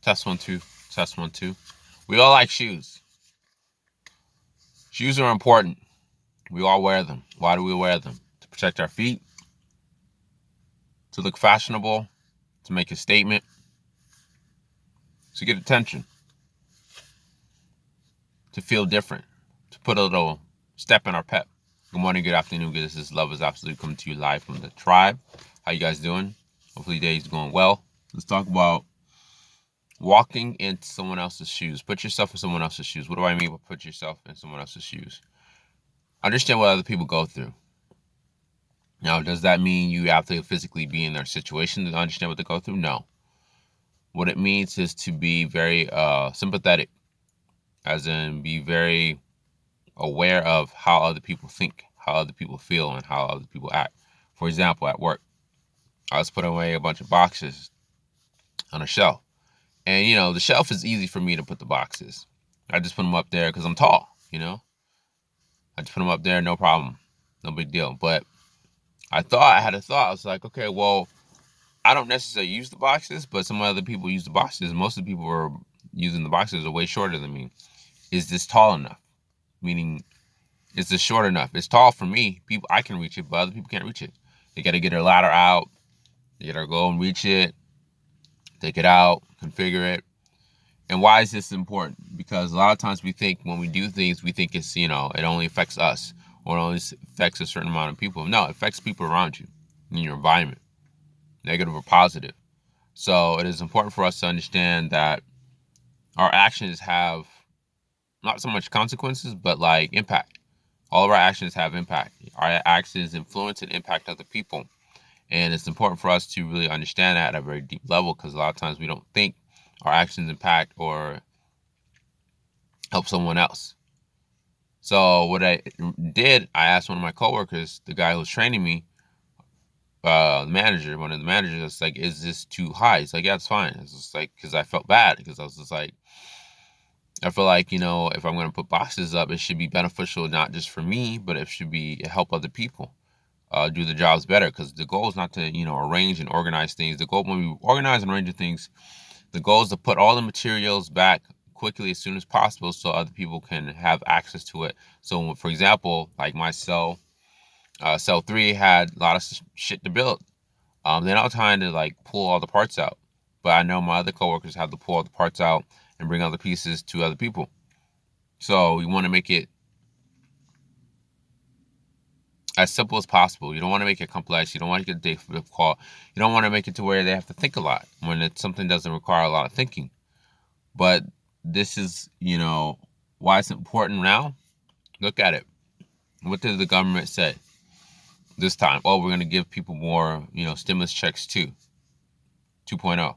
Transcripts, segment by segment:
Test 1, 2. Test 1, 2. We all like shoes. Shoes are important. We all wear them. Why do we wear them? To protect our feet, to look fashionable, to make a statement, to get attention, to feel different, to put a little step in our pep. Good morning, good afternoon. This is Love is Absolute coming to you live from the tribe. How you guys doing? Hopefully your day's going well. Let's talk about walking in someone else's shoes. Put yourself in someone else's shoes. What do I mean by put yourself in someone else's shoes? Understand what other people go through. Now, does that mean you have to physically be in their situation to understand what they go through? No. What it means is to be very sympathetic, as in be very aware of how other people think, how other people feel, and how other people act. For example, at work, I was putting away a bunch of boxes on a shelf. And, the shelf is easy for me to put the boxes. I just put them up there because I'm tall, I just put them up there, no problem. No big deal. But I had a thought. I was like, okay, well, I don't necessarily use the boxes, but some other people use the boxes. Most of the people who are using the boxes are way shorter than me. Is this tall enough? Meaning, is this short enough? It's tall for me. I can reach it, but other people can't reach it. They got to get their ladder out. They got to go and reach it, take it out, configure it. And why is this important? Because a lot of times we think when we do things, we think it's, it only affects us or it only affects a certain amount of people. No, it affects people around you in your environment, negative or positive. So it is important for us to understand that our actions have not so much consequences, but like impact. All of our actions have impact. Our actions influence and impact other people. And it's important for us to really understand that at a very deep level, because a lot of times we don't think our actions impact or help someone else. So what I did, I asked one of my coworkers, the guy who was training me, one of the managers, was like, is this too high? He's like, yeah, it's fine. It's just like, because I felt bad, because I was just like, I feel like, if I'm going to put boxes up, it should be beneficial, not just for me, but it should be help other people do the jobs better. Because the goal is not to, arrange and organize things. The goal when we organize and arrange things, the goal is to put all the materials back quickly as soon as possible so other people can have access to it. So, for example, like my cell 3 had a lot of shit to build. They're not trying to like pull all the parts out, but I know my other coworkers have to pull all the parts out and bring other pieces to other people. So we want to make it as simple as possible. You don't want to make it complex. You don't want to get difficult. You don't want to make it to where they have to think a lot when it's something doesn't require a lot of thinking. But this is, why it's important now. Look at it. What did the government say this time? Oh, we're going to give people more, stimulus checks too. 2.0.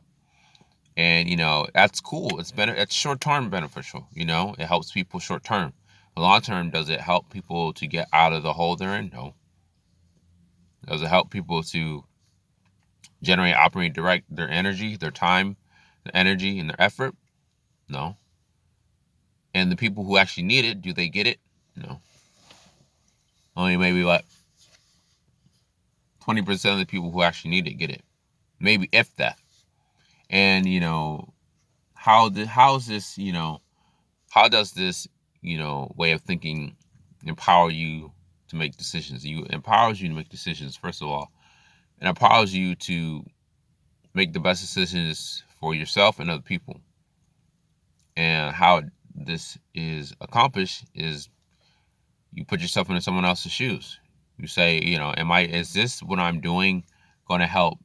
And, that's cool. It's short-term beneficial, It helps people short-term. Long-term, does it help people to get out of the hole they're in? No. Does it help people to operate, direct their energy, their time, their energy, and their effort? No. And the people who actually need it, do they get it? No. Only maybe 20% of the people who actually need it get it. Maybe if that. And, how does this way of thinking empower you to make decisions? It empowers you to make decisions, first of all. It empowers you to make the best decisions for yourself and other people. And how this is accomplished is you put yourself into someone else's shoes. You say, is this what I'm doing going to help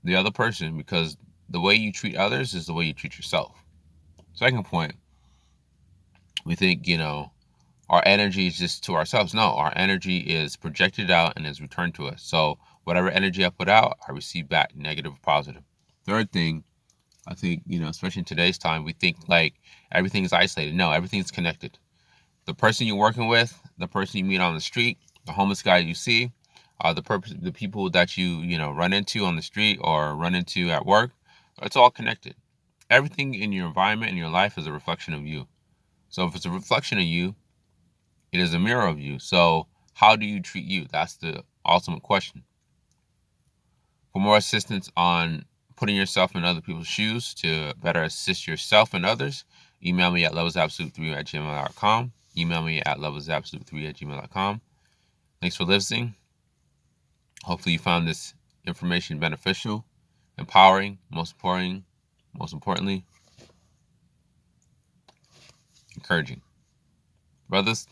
the other person? Because the way you treat others is the way you treat yourself. Second point, we think, our energy is just to ourselves. No, our energy is projected out and is returned to us. So whatever energy I put out, I receive back, negative or positive. Third thing, I think, especially in today's time, we think like everything is isolated. No, everything's connected. The person you're working with, the person you meet on the street, the homeless guy you see, the people that you run into on the street or run into at work, it's all connected. Everything in your environment, in your life, is a reflection of you. So if it's a reflection of you, it is a mirror of you. So how do you treat you? That's the ultimate question. For more assistance on putting yourself in other people's shoes to better assist yourself and others, email me at levelsobsolute3@gmail.com. Email me at levelsobsolute3@gmail.com. Thanks for listening. Hopefully you found this information beneficial, empowering, most importantly, encouraging. Brothers,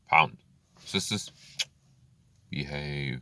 pound. Sisters, behave.